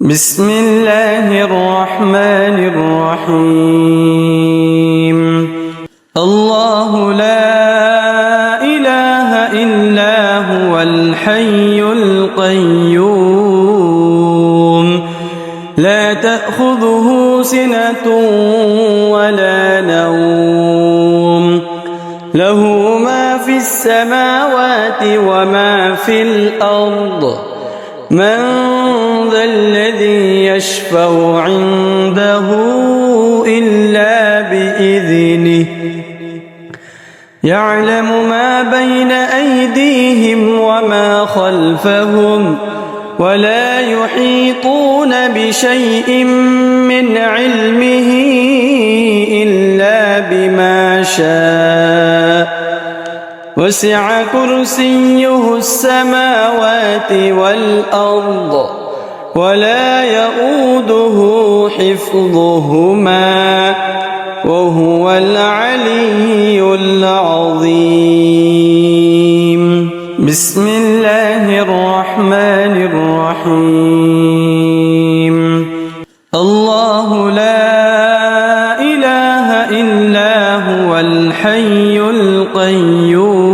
بسم الله الرحمن الرحيم. الله لا إله إلا هو الحي القيوم لا تأخذه سنة ولا نوم له ما في السماوات وما في الأرض من ذا الذي يشفع عنده إلا بإذنه يعلم ما بين أيديهم وما خلفهم ولا يحيطون بشيء من علمه إلا بما شاء وسع كرسيه السماوات والأرض ولا يؤوده حفظهما وهو العلي العظيم. بسم الله الرحمن الرحيم. الله لا إله إلا هو الحي القيوم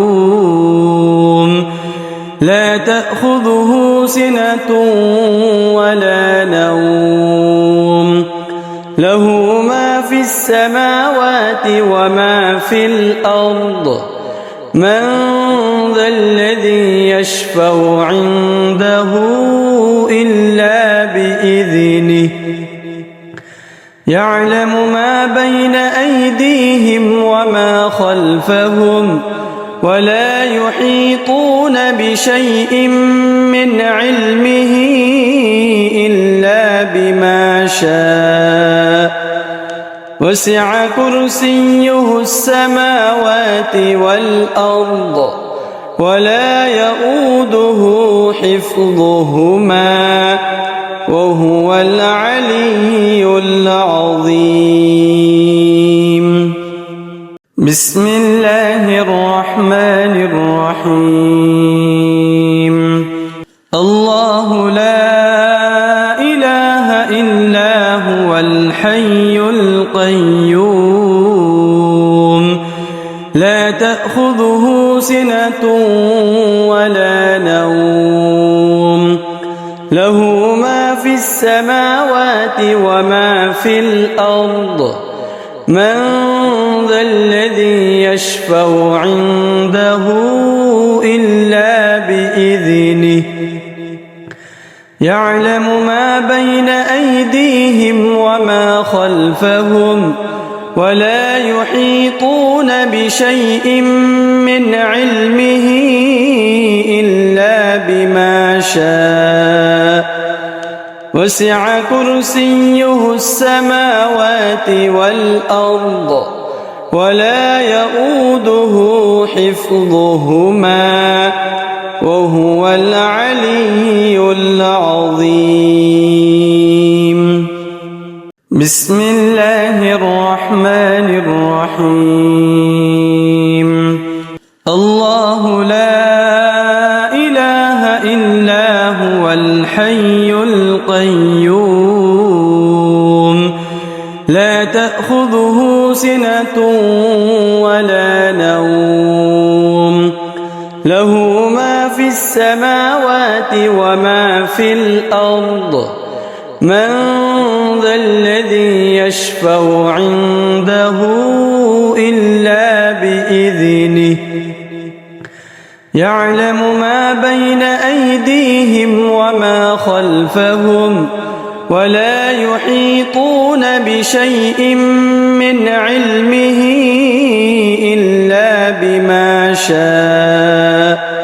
لا تأخذه سنة ولا نوم له ما في السماوات وما في الأرض من ذا الذي يشفع عنده إلا بإذنه يعلم ما بين أيديهم وما خلفهم ولا يحيطون بشيء من علمه إلا بما شاء وسع كرسيه السماوات والأرض ولا يؤوده حفظهما وهو العلي العظيم. بسم الله الرحمن الرحيم. الله لا إله إلا هو الحي القيوم لا تأخذه سنة ولا نوم له ما في السماوات وما في الأرض من ذا الذي يشفع عنده إلا بإذنه يعلم ما بين أيديهم وما خلفهم ولا يحيطون بشيء من علمه إلا بما شاء وسع كرسيه السماوات والأرض ولا يؤوده حفظهما وهو العلي العظيم. بسم الله الرحمن الرحيم. الله لا إله إلا هو الحي القيوم لا تأخذه سنة ولا نوم له ما في السماوات وما في الأرض من ذا الذي يشفع عنده إلا بإذنه يعلم ما بين أيديهم وما خلفهم ولا يحيطون بشيء من علمه إلا بما شاء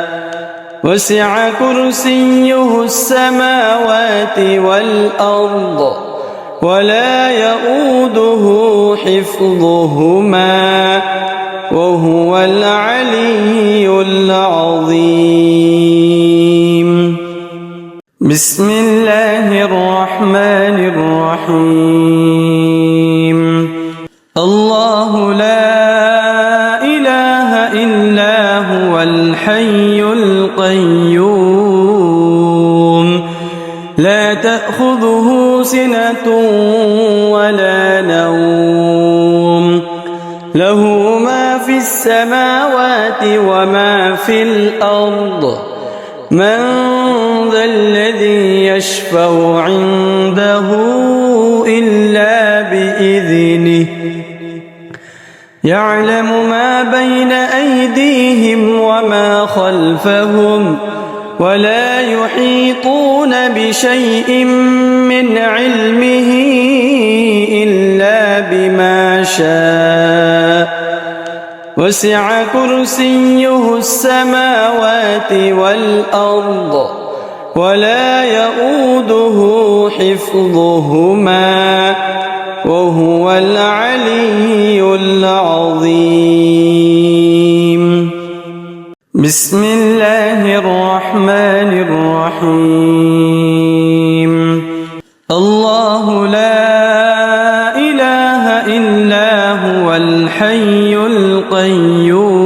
وسع كرسيه السماوات والأرض ولا يؤوده حفظهما وهو العلي العظيم. بسم الله الرحمن الرحيم. الله لا إله إلا هو الحي القيوم لا تأخذه تأخذه سنة ولا نوم له ما في السماوات وما في الأرض من ذا الذي يشفع عنده إلا بإذنه يعلم ما بين أيديهم وما خلفهم ولا يحيطون بشيء من علمه إلا بما شاء وسع كرسيه السماوات والأرض ولا يؤوده حفظهما وهو العلي العظيم. بسم الله الرحمن الرحيم. الله لا إله إلا هو الحي القيوم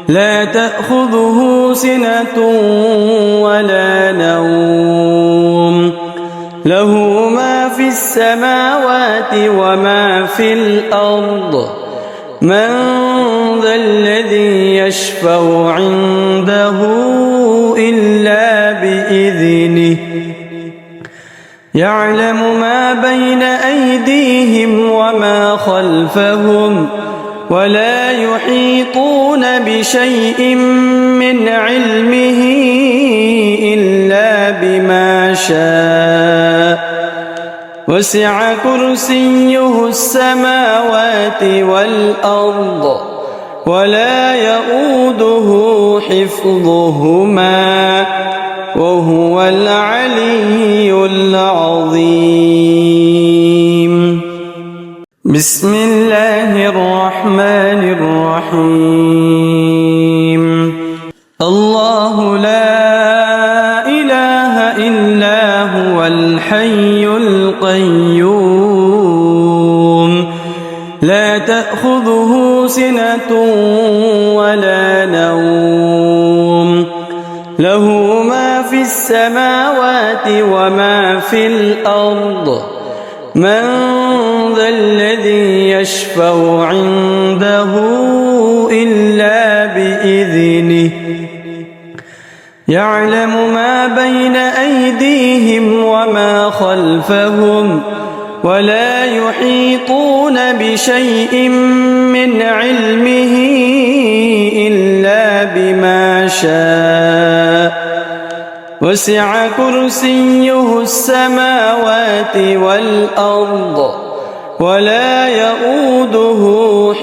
لا تأخذه سنة ولا نوم له ما في السماوات وما في الأرض من ذا الذي يشفع عنده إلا بإذنه يعلم ما بين أيديهم وما خلفهم ولا يحيطون بشيء من علمه إلا بما شاء وسع كرسيه السماوات والأرض ولا يؤوده حفظهما وهو العلي العظيم. بسم الله الرحمن الرحيم. الله لا إله إلا هو الحي القيوم لا تأخذه سنة ولا نوم له ما في السماوات وما في الأرض من ذا الذي يشفع عنده إلا بإذنه يعلم ما بين أيديهم وما خلفهم ولا يحيطون بشيء من علمه إلا بما شاء وسع كرسيه السماوات والأرض ولا يؤوده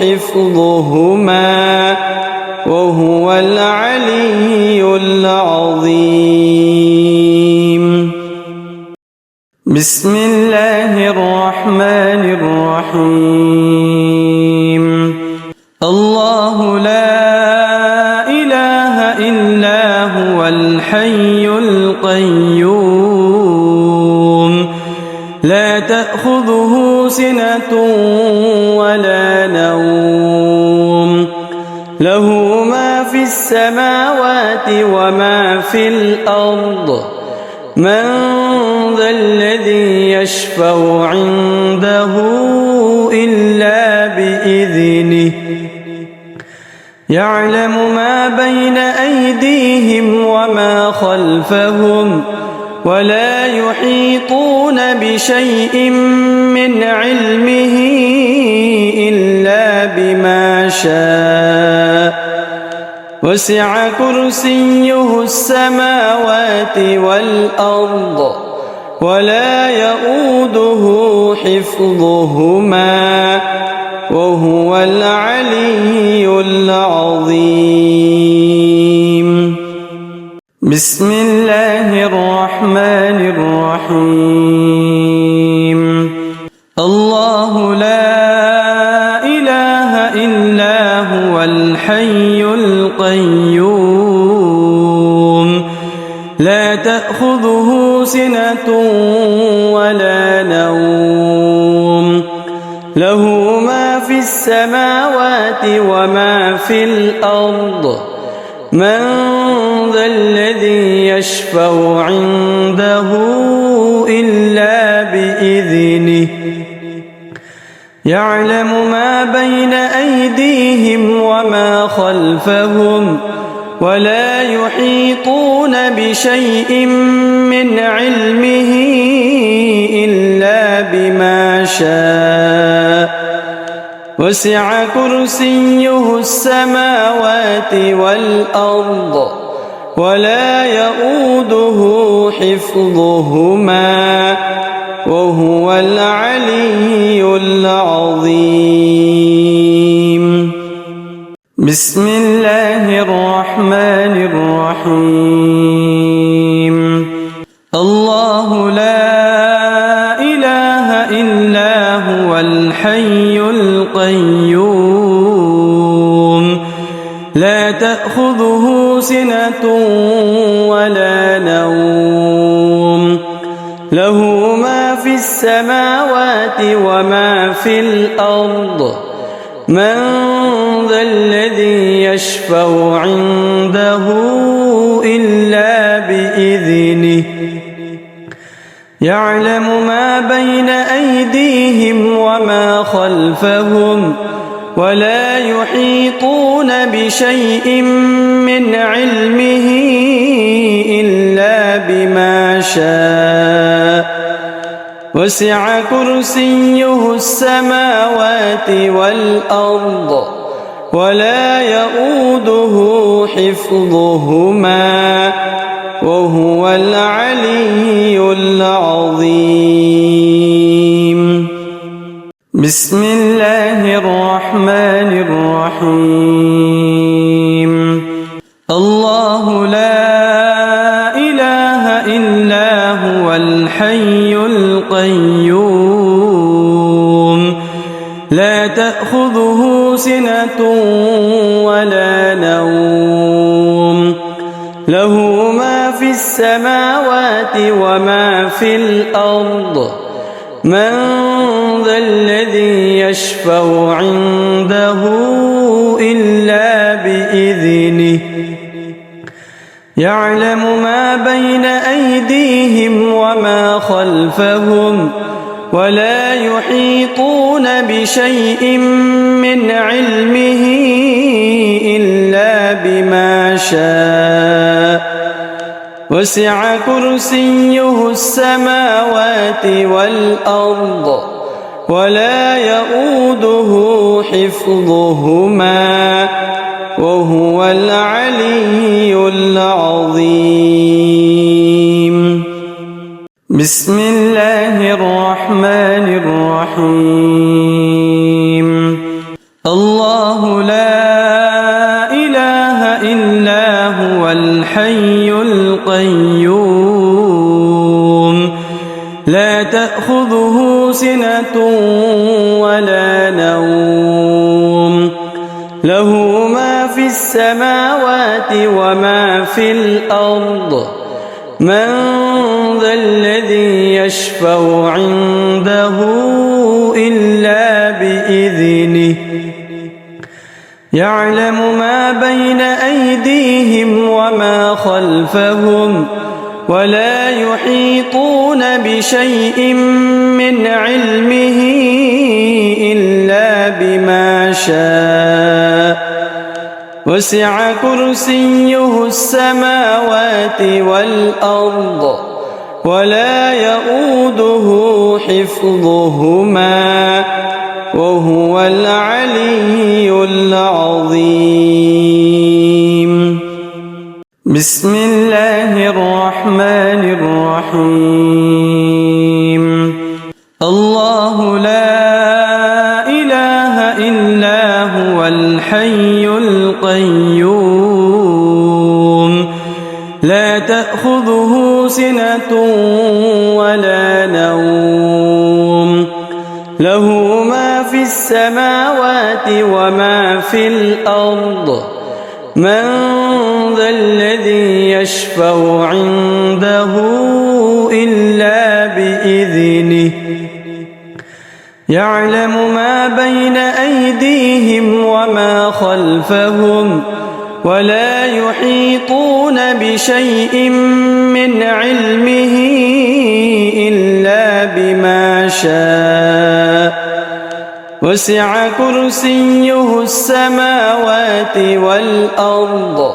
حفظهما وهو العلي العظيم. بسم الله الرحمن الرحيم. الله لا إله إلا هو الحي القيوم لا تأخذه سنة ولا نوم له ما في السماوات وما في الأرض من ذا الذي يشفع عنده إلا بإذنه يعلم ما بين أيديهم وما خلفهم ولا يحيطون بشيء من علمه إلا بما شاء وسع كرسيه السماوات والأرض ولا يؤوده حفظهما وهو العلي العظيم. بسم الله الرحمن الرحيم. الله لا إله إلا هو الحي القيوم لا تأخذه سنة ولا نوم له ما في السماوات وما في الأرض من ذا الذي يشفع عنده إلا بإذنه يعلم ما بين أيديهم وما خلفهم ولا يحيطون بشيء من علمه إلا بما شاء وسع كرسيه السماوات والأرض ولا يؤوده حفظهما وهو العلي العظيم. بسم الله الرحمن الرحيم. الله لا إله إلا هو الحي القيوم لا تأخذه سنة ولا نوم له ما في السماوات وما في الأرض من ذا الذي يشفع عنده إلا بإذنه يعلم ما بين أيديهم وما خلفهم ولا يحيطون بشيء من علمه إلا بما شاء وسع كرسيه السماوات والأرض ولا يؤوده حفظهما وهو العلي العظيم. بسم الله الرحمن الرحيم. الله لا إله إلا هو الحي القيوم لا تأخذه سنة ولا نوم له ما في السماوات وما في الأرض من ذا الذي يشفع عنده إلا بإذنه يعلم ما بين أيديهم وما خلفهم ولا يحيطون بشيء من علمه إلا بما شاء وسع كرسيه السماوات والأرض ولا يؤوده حفظهما وهو العلي العظيم. بسم الله الرحمن الرحيم. الله لا إله إلا هو الحي القيوم لا تأخذه سنة ولا نوم له ما في السماوات وما في الأرض من ذا الذي يشفع عنده إلا بإذنه يعلم ما بين أيديهم وما خلفهم ولا يحيطون بشيء من علمه إلا بما شاء وسع كرسيه السماوات والأرض ولا يؤوده حفظهما وهو العلي العظيم. بسم الله الرحمن الرحيم. الله لا إله إلا هو الحي القيوم لا تأخذه سنة ولا نوم له ما في السماوات وما في الأرض من ذا الذي يشفع عنده إلا بإذنه يعلم ما بين أيديهم وما خلفهم ولا يحيطون بشيء من علمه إلا بما شاء وسع كرسيه السماوات والأرض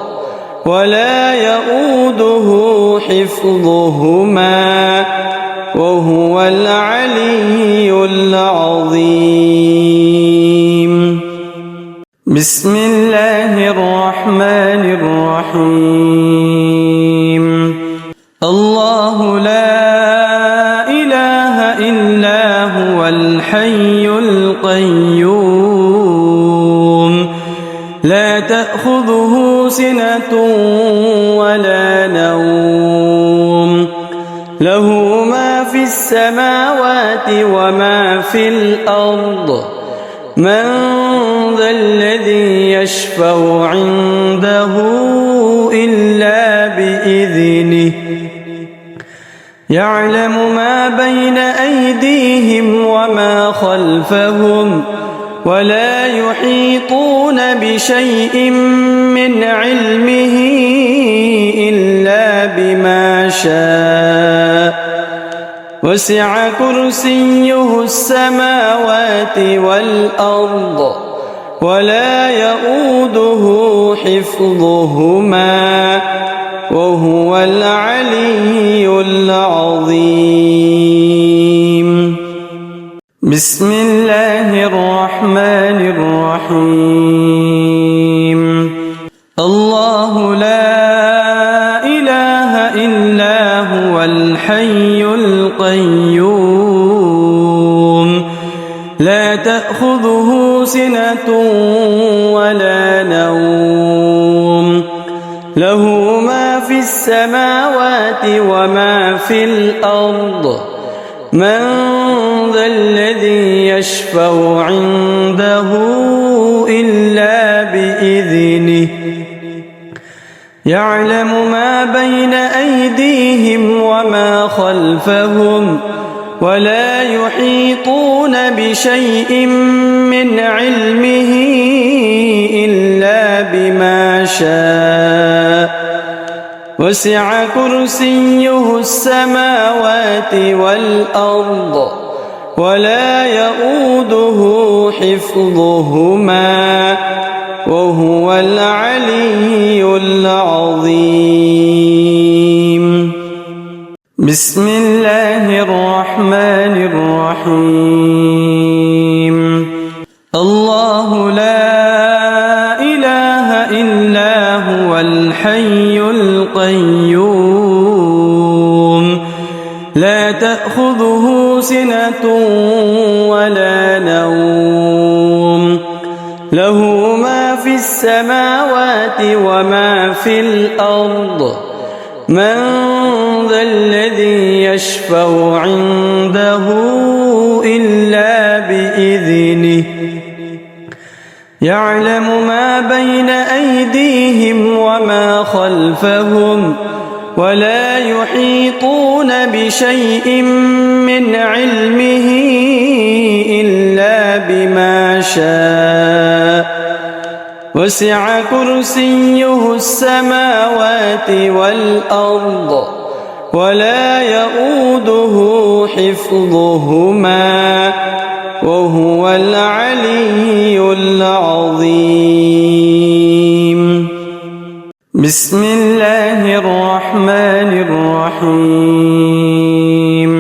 ولا يؤوده حفظهما وهو العلي العظيم. بسم الله الرحمن الرحيم. الله لا إله إلا هو الحي القيوم لا تأخذه سنة ولا نوم له ما في السماوات وما في الأرض من ذا الذي يشفع عنده إلا بإذنه يعلم ما بين أيديهم وما خلفهم ولا يحيطون بشيء من علمه إلا بما شاء وسع كرسيه السماوات والأرض ولا يؤوده حفظهما وهو العلي العظيم. بسم الله الرحمن الرحيم. الله لا إله إلا هو الحي القيوم لا تأخذه سنة ولا نوم له ما في السماوات وما في الأرض من ذا الذي يشفع عنده إلا بإذنه يعلم ما بين أيديهم وما خلفهم ولا يحيطون بشيء من علمه إلا بما شاء وسع كرسيه السماوات والأرض ولا يؤوده حفظهما وهو العلي العظيم. بسم الله الرحمن الرحيم. الله لا إله إلا هو الحي القيوم لا تأخذه سنة ولا نوم له ما في السماوات وما في الأرض من ذا الذي يشفع عنده إلا بإذنه يعلم ما بين أيديهم وما خلفهم ولا يحيطون بشيء من علمه إلا بما شاء وسع كرسيه السماوات والأرض ولا يؤوده حفظهما وهو العلي العظيم. بسم الله الرحمن الرحيم.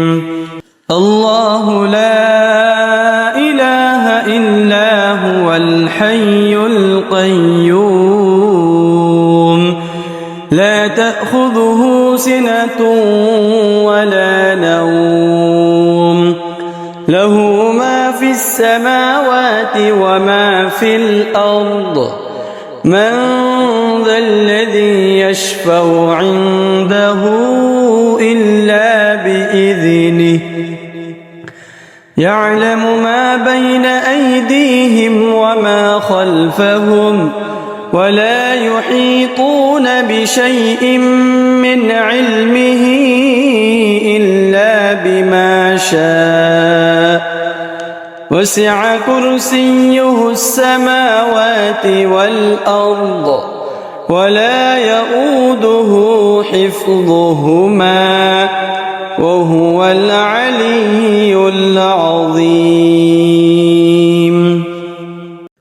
الله لا إله إلا هو الحي القيوم لا تأخذه سنة ولا نوم له ما في السماوات وما في الأرض من ذا الذي يشفع عنده إلا بإذنه يعلم ما بين أيديهم وما خلفهم ولا يحيطون بشيء من علمه إلا بما شاء وسع كرسيه السماوات والأرض ولا يؤوده حفظهما وهو العلي العظيم.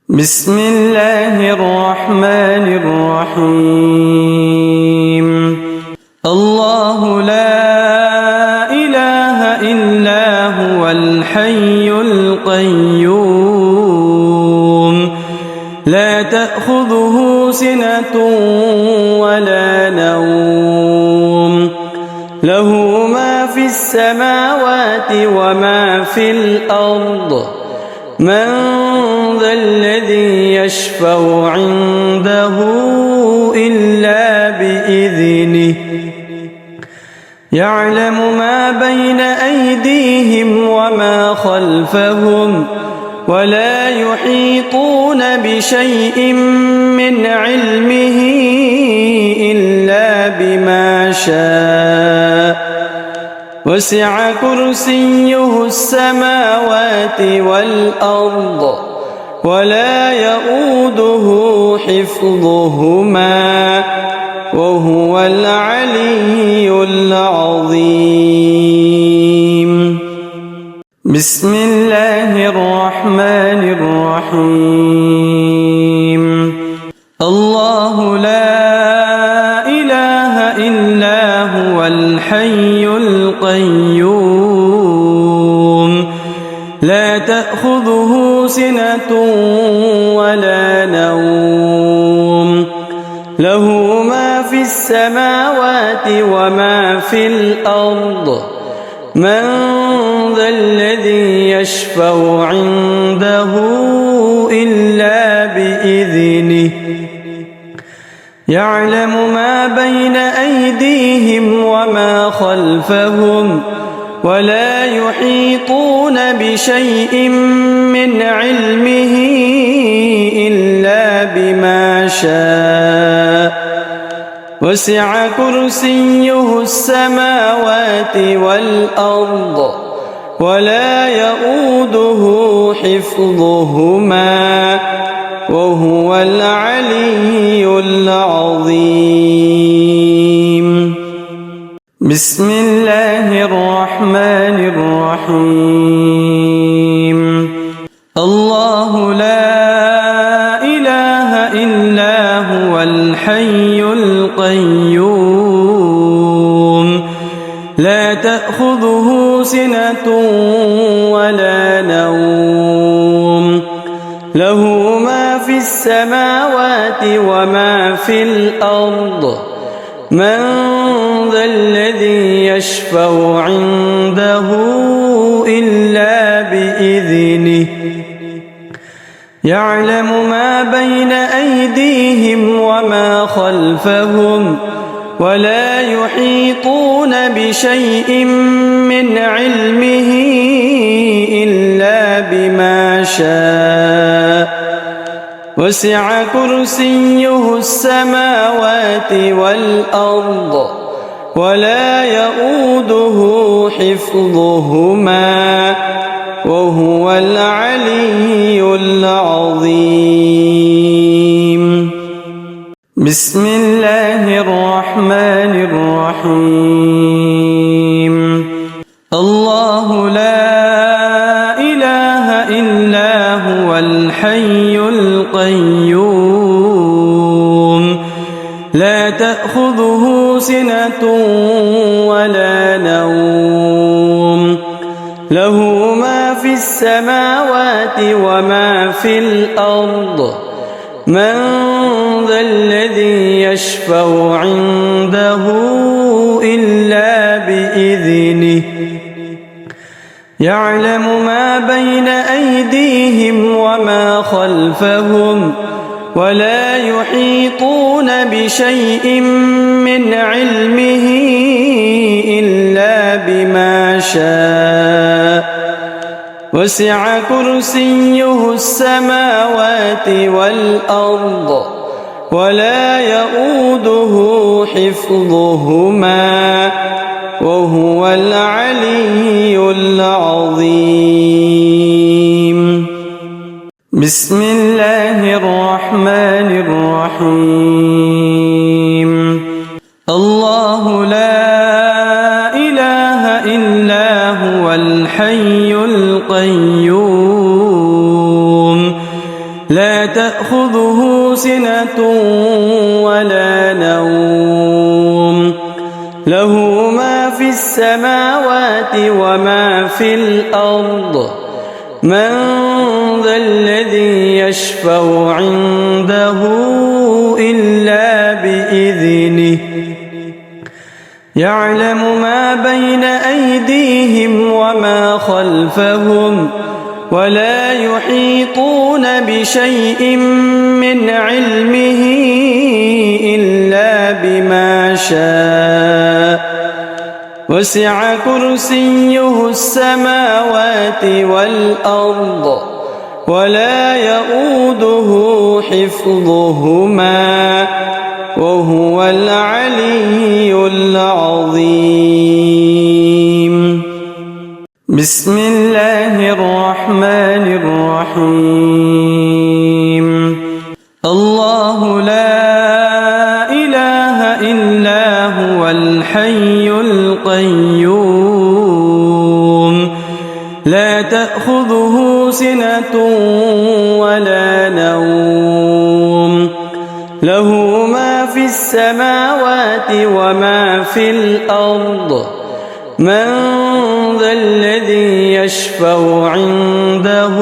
بسم الله الرحمن الرحيم. الله لا إله إلا هو الحي القيوم لا تأخذه سنة ولا نوم له ما في السماوات وما في الأرض من ذا الذي يشفع عنده إلا بإذنه يعلم ما بين أيديهم وما خلفهم ولا يحيطون بشيء من علمه إلا بما شاء وسع كرسيه السماوات والأرض ولا يؤوده حفظهما وهو العلي العظيم. بسم الله الرحمن الرحيم. الله لا إله إلا هو الحي القيوم لا تأخذه سنة ولا نوم له ما في السماوات وما في الأرض من ذا الذي يشفع عنده إلا بإذنه يعلم ما بين أيديهم وما خلفهم ولا يحيطون بشيء من علمه إلا بما شاء وسع كرسيه السماوات والأرض ولا يؤوده حفظهما وهو العلي العظيم. بسم الله الرحمن الرحيم. الله لا إله إلا هو الحي القيوم لا تأخذه سنة ولا نوم له ما في السماوات وما في الأرض من ذا الذي يشفع عنده إلا بإذنه يعلم ما بين أيديهم وما خلفهم ولا يحيطون بشيء من علمه إلا بما شاء وسع كرسيه السماوات والأرض ولا يؤوده حفظهما وهو العلي العظيم. بسم الله الرحمن الرحيم. الله لا إله إلا هو الحي القيوم لا تأخذه سنة ولا نوم له ما في السماوات وما في الأرض من ذا الذي يشفع عنده إلا بإذنه يعلم ما بين أيديهم وما خلفهم ولا يحيطون بشيء من علمه إلا بما شاء وسع كرسيه السماوات والأرض ولا يؤوده حفظهما وهو العلي العظيم. بسم الله الرحمن الرحيم. هو الحي القيوم لا تأخذه سنة ولا نوم له ما في السماوات وما في الأرض من ذا الذي يشفع عنده إلا بإذنه يعلم ما بين أيديهم وما خلفهم ولا يحيطون بشيء من علمه إلا بما شاء وسع كرسيه السماوات والأرض ولا يؤوده حفظهما وهو العلي العظيم بسم الله الرحمن الرحيم الله لا إله إلا هو الحي القيوم لا تأخذه سنة ولا نوم له ما في السماوات وما في الأرض من ذا الذي يشفع عنده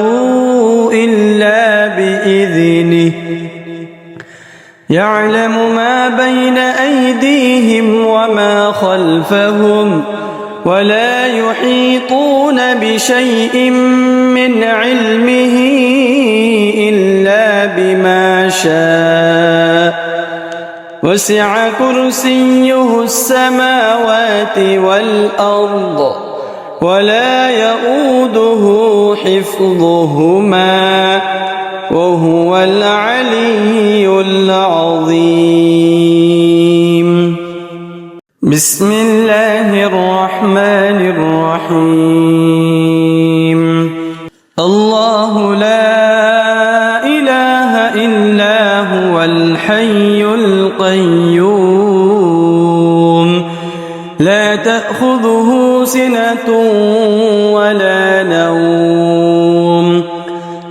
إلا بإذنه يعلم ما بين أيديهم وما خلفهم ولا يحيطون بشيء من علمه إلا بما شاء وسع كرسيه السماوات والأرض ولا يؤوده حفظهما وهو العلي العظيم بسم الله الرحمن الرحيم الله لا إله إلا هو الحي القيوم لا تأخذه سنة ولا نوم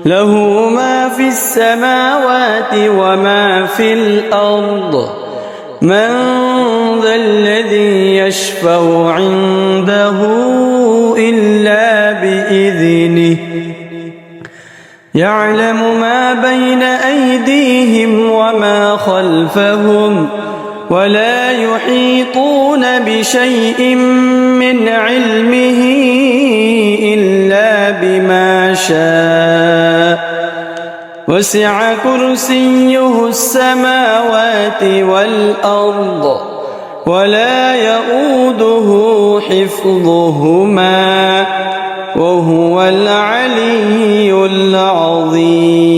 له ما في السماوات وما في الأرض من ذا الذي يشفع عنده إلا بإذنه يعلم ما بين أيديهم وما خلفهم ولا يحيطون بشيء من علمه إلا بما شاء وسع كرسيه السماوات والأرض ولا يؤوده حفظهما وهو العلي العظيم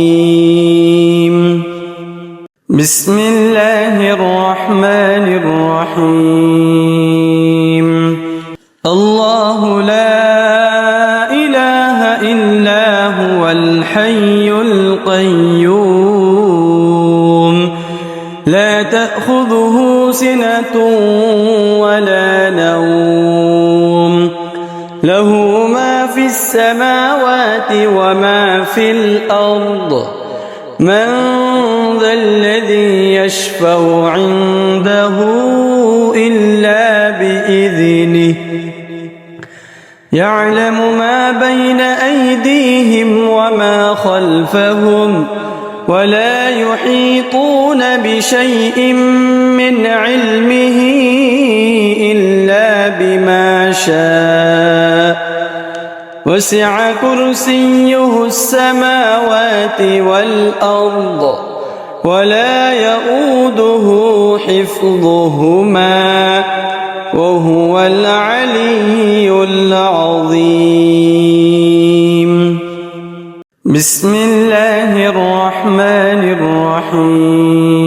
بسم الله الرحمن الرحيم الله لا إله إلا هو الحي القيوم لا تأخذه سنة ولا نوم له ما في السماوات وما في الأرض من ذا الذي يشفع عنده إلا بإذنه يعلم ما بين أيديهم وما خلفهم ولا يحيطون بشيء من علمه إلا بما شاء وسع كرسيه السماوات والأرض ولا يؤوده حفظهما وهو العلي العظيم بسم الله الرحمن الرحيم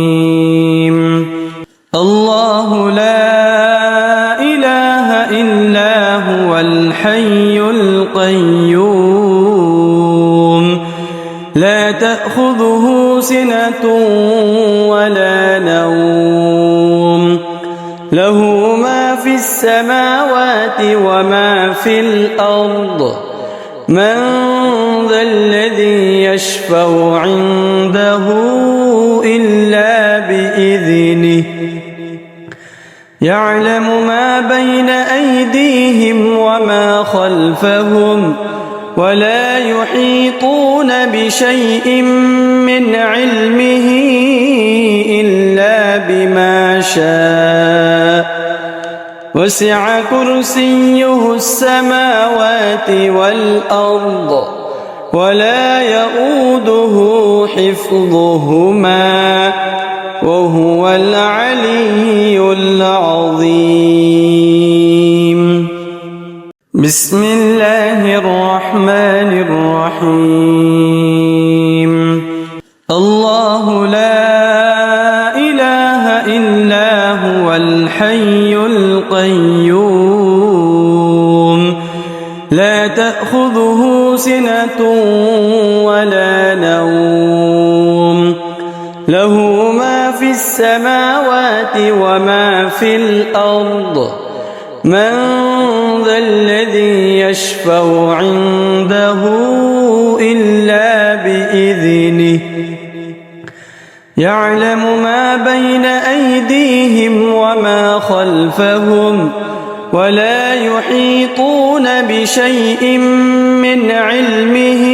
الله لا إله إلا هو الحي القيوم لا تأخذه سنة ولا نوم له ما في السماوات وما في الأرض من ذا الذي يشفع عنده إلا بإذنه يعلم ما بين أيديهم وما خلفهم ولا يحيطون بشيء من علمه إلا بما شاء وسع كرسيه السماوات والأرض ولا يؤوده حفظهما وهو العلي العظيم. بسم الله الرحمن الرحيم. الله لا إله إلا هو الحي القيوم لا تأخذه سنة ولا نوم له ما في السماوات وما في الأرض من ذا الذي يشفع عنده إلا بإذنه يعلم ما بين أيديهم وما خلفهم ولا يحيطون بشيء من علمه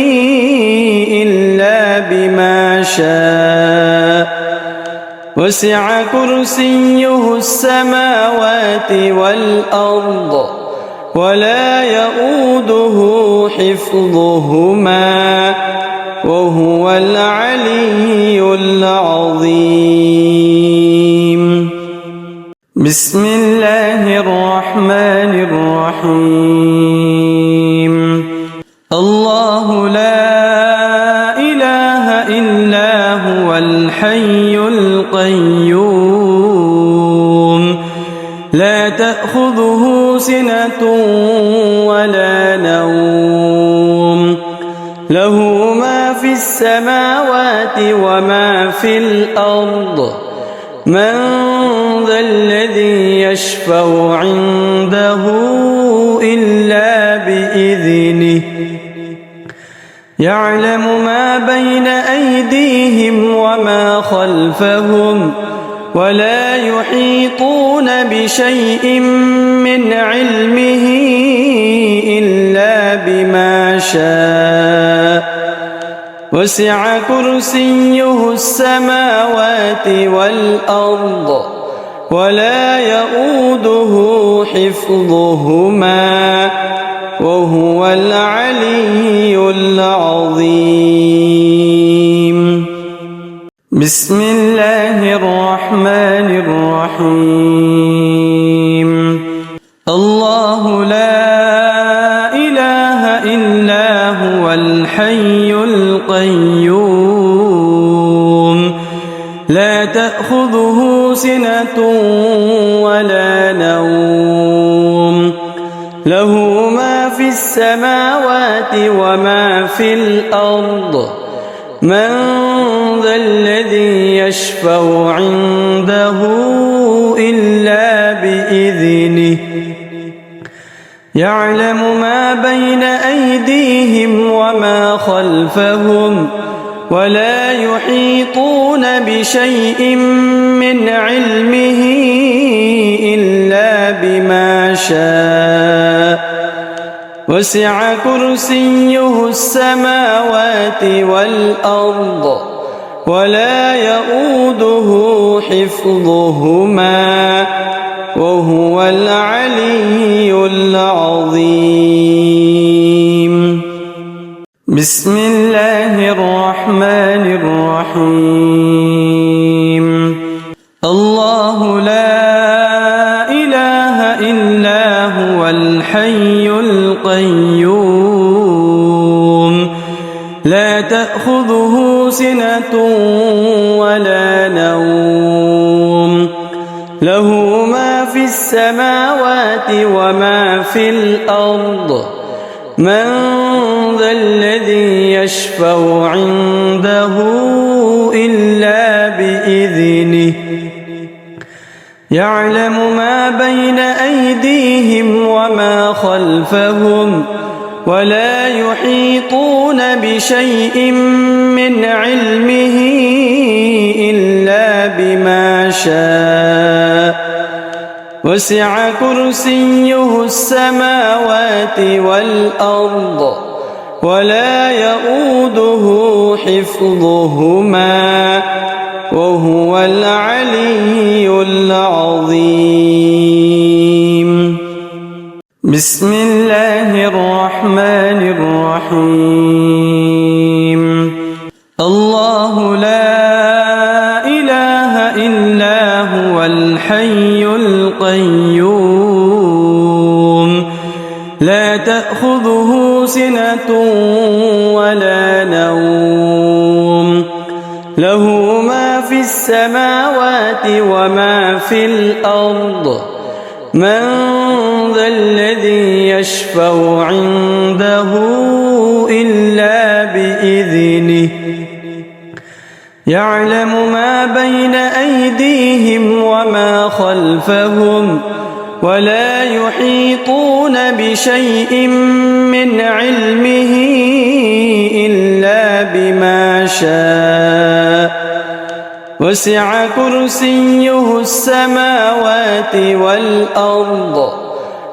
إلا بما شاء وسع كرسيه السماوات والأرض ولا يؤوده حفظهما وهو العلي العظيم. بسم الله الرحمن الرحيم. الله لا إله إلا هو الحي القيوم لا تأخذه سنة ولا نوم له ما في السماوات وما في الأرض من ذا الذي يشفع عنده إلا بإذنه يعلم ما بين أيديهم وما خلفهم ولا يحيطون بشيء من علمه إلا بما شاء وسع كرسيه السماوات والأرض ولا يؤوده حفظهما وهو العلي العظيم. بسم الله الرحمن الرحيم. الله لا إله إلا هو الحي القيوم لا تأخذه سنة ولا نوم له ما في السماوات وما في الأرض من ذا الذي يشفع عنده إلا بإذنه يعلم ما بين أيديهم وما خلفهم ولا يحيطون بشيء من علمه إلا بما شاء وسع كرسيه السماوات والأرض ولا يؤوده حفظهما وهو العلي العظيم. بسم الله الرحمن الرحيم. الله لا إله إلا هو الحي القيوم لا تأخذه سنة ولا نوم له ما في السماوات وما في الأرض من ذا الذي يشفع عنده إلا بإذنه يعلم ما بين أيديهم وما خلفهم ولا يحيطون بشيء من علمه إلا بما شاء وسع كرسيه السماوات والأرض ولا يؤوده حفظهما وهو العلي العظيم. بسم الله الرحمن الرحيم. الله لا إله إلا هو الحي القيوم لا تأخذه سنة ولا نوم له ما في السماوات وما في الأرض من ذا الذي يشفع عنده إلا بإذنه يعلم ما بين أيديهم وما خلفهم ولا يحيطون بشيء من علمه إلا بما شاء وسع كرسيه السماوات والأرض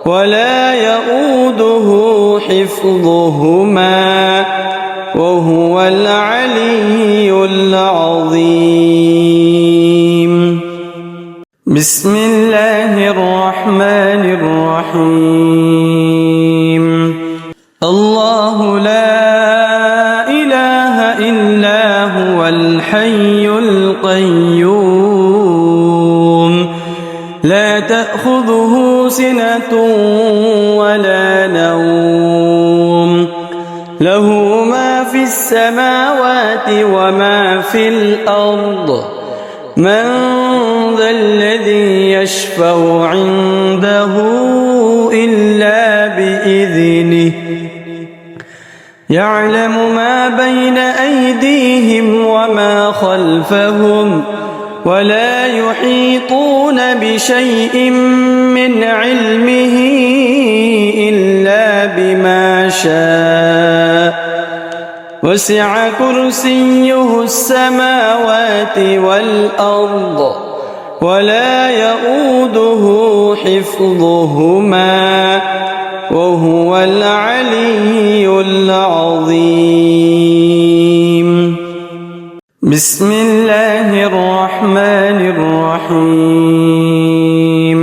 ولا يؤوده حفظهما وهو العلي العظيم. بسم الله الرحمن الرحيم. الله لا إله إلا هو الحي القيوم لا تأخذه سنة ولا نوم له ما في السماوات وما في الأرض من ذا الذي يشفع عنده إلا بإذنه يعلم ما بين أيديهم وما خلفهم ولا يحيطون بشيء من علمه إلا بما شاء وسع كرسيه السماوات والأرض ولا يؤوده حفظهما وهو العلي العظيم. بسم الله الرحمن الرحيم.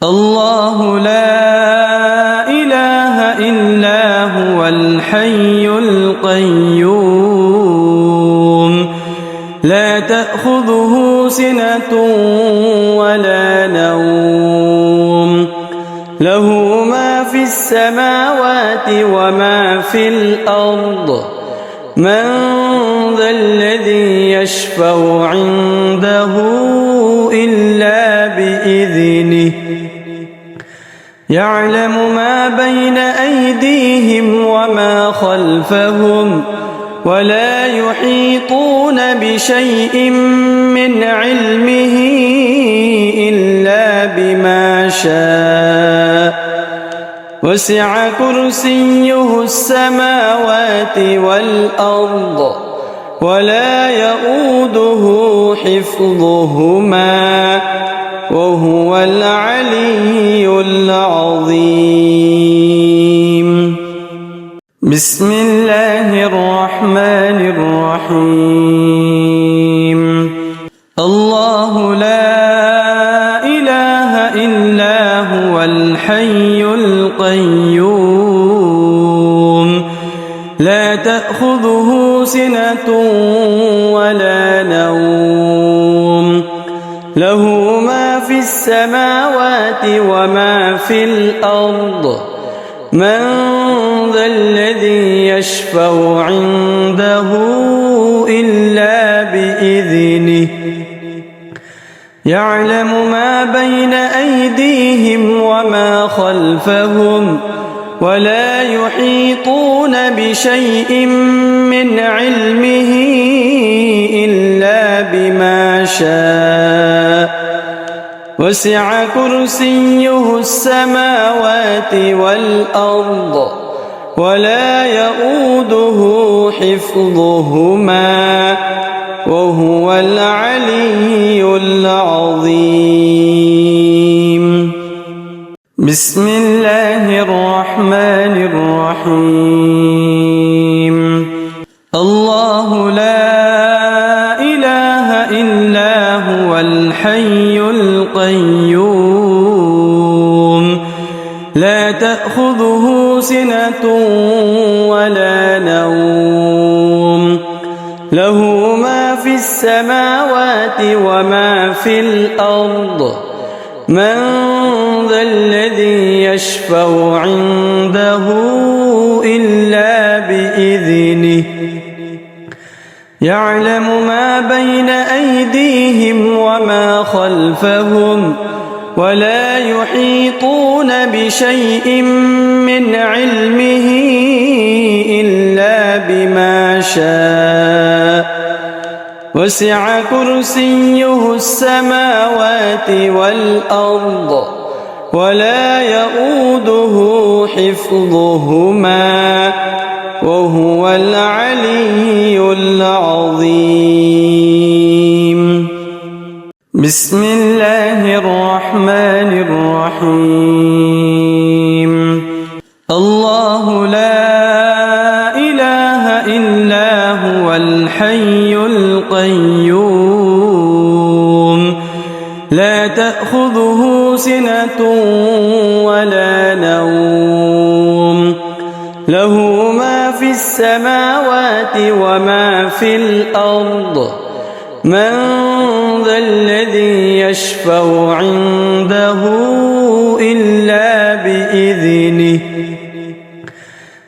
الله لا إله إلا هو الحي القيوم لا تأخذه سنة ولا نوم له ما في السماوات وما في الأرض من ذا الذي يشفع عنده إلا بإذنه يعلم ما بين أيديهم وما خلفهم ولا يحيطون بشيء من علمه إلا بما شاء وسع كرسيه السماوات والأرض ولا يؤوده حفظهما وهو العلي العظيم. بسم الله الرحمن الرحيم. الله لا إله إلا هو الحي القيوم لا تأخذه سنة ولا نوم له ما في السماوات وما في الأرض من ذا الذي يشفع عنده إلا بإذنه يعلم ما بين أيديهم وما خلفهم ولا يحيطون بشيء من علمه إلا بما شاء وسع كرسيه السماوات والأرض ولا يؤوده حفظهما وهو العلي العظيم. بسم الله الرحمن الرحيم. الله لا إله إلا هو الحي القيوم لا تأخذه سنة ولا نوم له ما في السماوات وما في الأرض من ذا الذي يشفع عنده إلا بإذنه يعلم ما بين أيديهم وما خلفهم ولا يحيطون بشيء من علمه إلا بما شاء وسع كرسيه السماوات والأرض ولا يؤوده حفظهما وهو العلي العظيم. بسم الله الرحمن الرحيم. الله لا إله إلا هو الحي القيوم لا تأخذه سنة ولا نوم له ما في السماوات وما في الأرض من ذا الذي يشفع عنده إلا بإذنه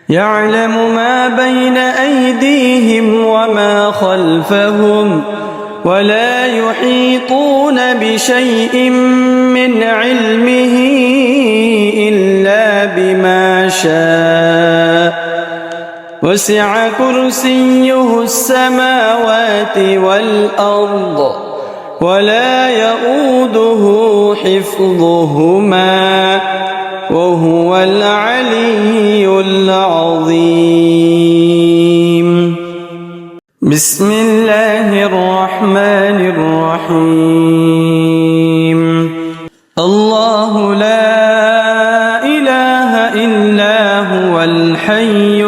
يعلم ما بين أيديهم وما خلفهم ولا يحيطون بشيء من علمه إلا بما شاء وسع كرسيه السماوات والأرض ولا يؤوده حفظهما وهو العلي العظيم. بسم الله الرحمن الرحيم. الله لا إله إلا هو الحي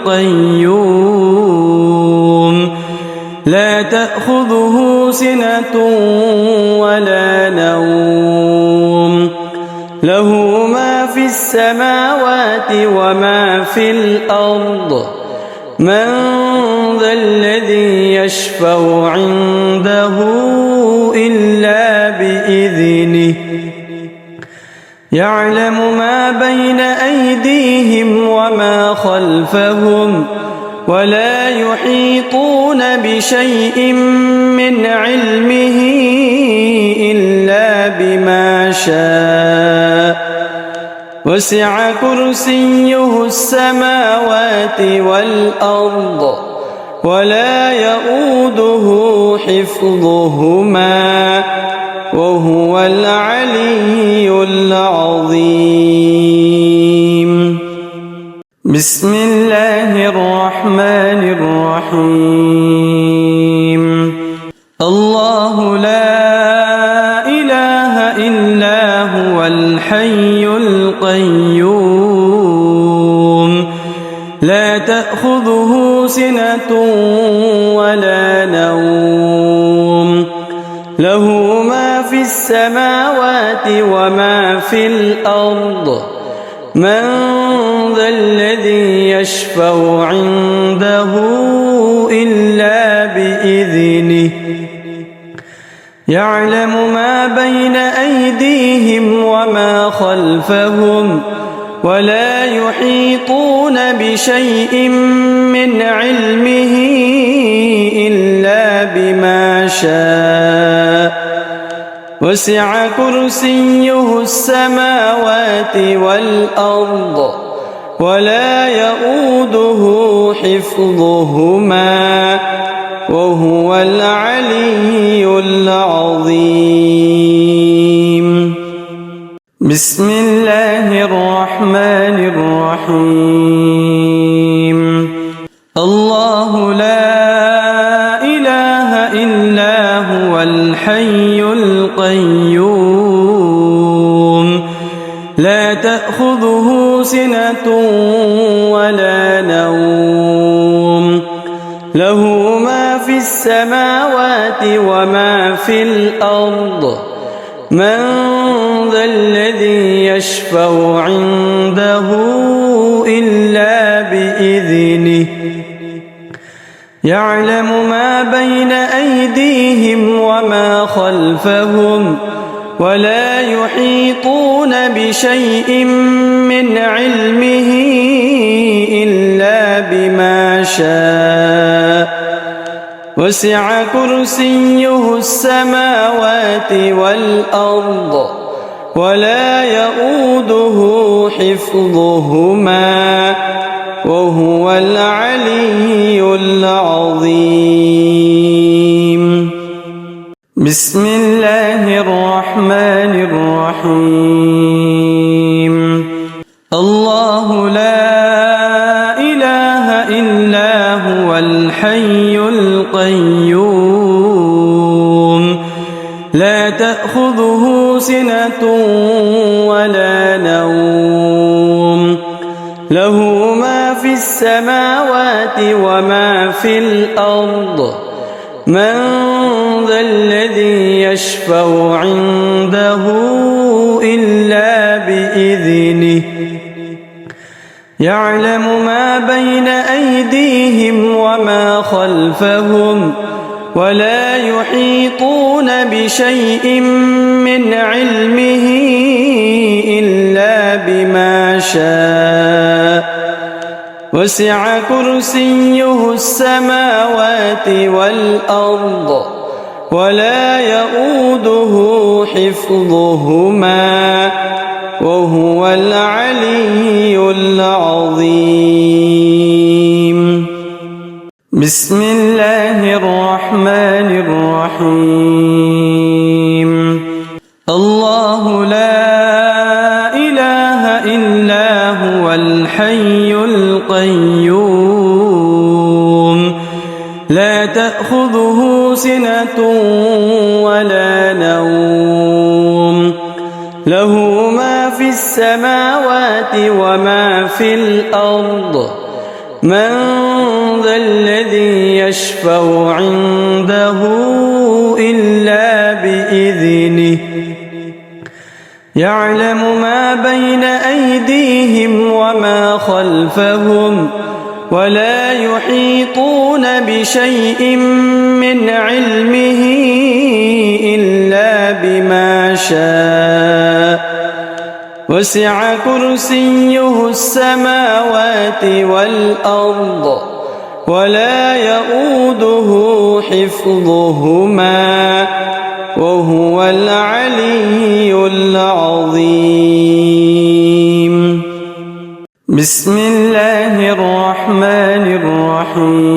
القيوم لا تأخذه سنة ولا نوم له ما في السماوات وما في الأرض من ذا الذي يشفع عنده إلا بإذنه يعلم ما بين أيديهم وما خلفهم ولا يحيطون بشيء من علمه إلا بما شاء وسع كرسيه السماوات والأرض ولا يؤوده حفظهما وهو العلي العظيم. بسم الله الرحمن الرحيم. الله لا إله إلا هو الحي القيوم لا تأخذه سنة ولا نوم له ما في السماوات وما في الأرض من ذا الذي يشفع عنده إلا بإذنه يعلم ما بين أيديهم وما خلفهم ولا يحيطون بشيء من علمه إلا بما شاء وسع كرسيه السماوات والأرض ولا يؤوده حفظهما وهو العلي العظيم. بسم الله الرحمن الرحيم الله لا إله إلا هو الحي القيوم لا تأخذه سنة ولا نوم له ما في السماوات وما في الأرض من ذا الذي يشفع عنده إلا بإذنه يعلم ما بين أيديهم وما خلفهم ولا يحيطون بشيء من علمه إلا بما شاء وسع كرسيه السماوات والأرض ولا يؤوده حفظهما وهو العلي العظيم بسم الله الرحمن الرحيم الله لا إله إلا هو الحي القيوم لا تأخذه سنة ولا نوم له ما في السماوات وما في الأرض من ذا الذي يشفع عنده إلا بإذنه يعلم ما بين أيديهم وما خلفهم ولا يحيطون بشيء من علمه إلا بما شاء وسع كرسيه السماوات والأرض ولا يؤوده حفظهما وهو العلي العظيم بسم الله الرحمن الرحيم الله لا إله إلا هو الحي القيوم لا تأخذه سنة ولا نوم له ما في السماوات وما في الأرض من ذا الذي يشفع عنده إلا بإذنه يعلم ما بين أيديهم وما خلفهم ولا يحيطون بشيء من علمه إلا بما شاء وسع كرسيه السماوات والأرض ولا يؤوده حفظهما وهو العلي العظيم بسم الله الرحمن الرحيم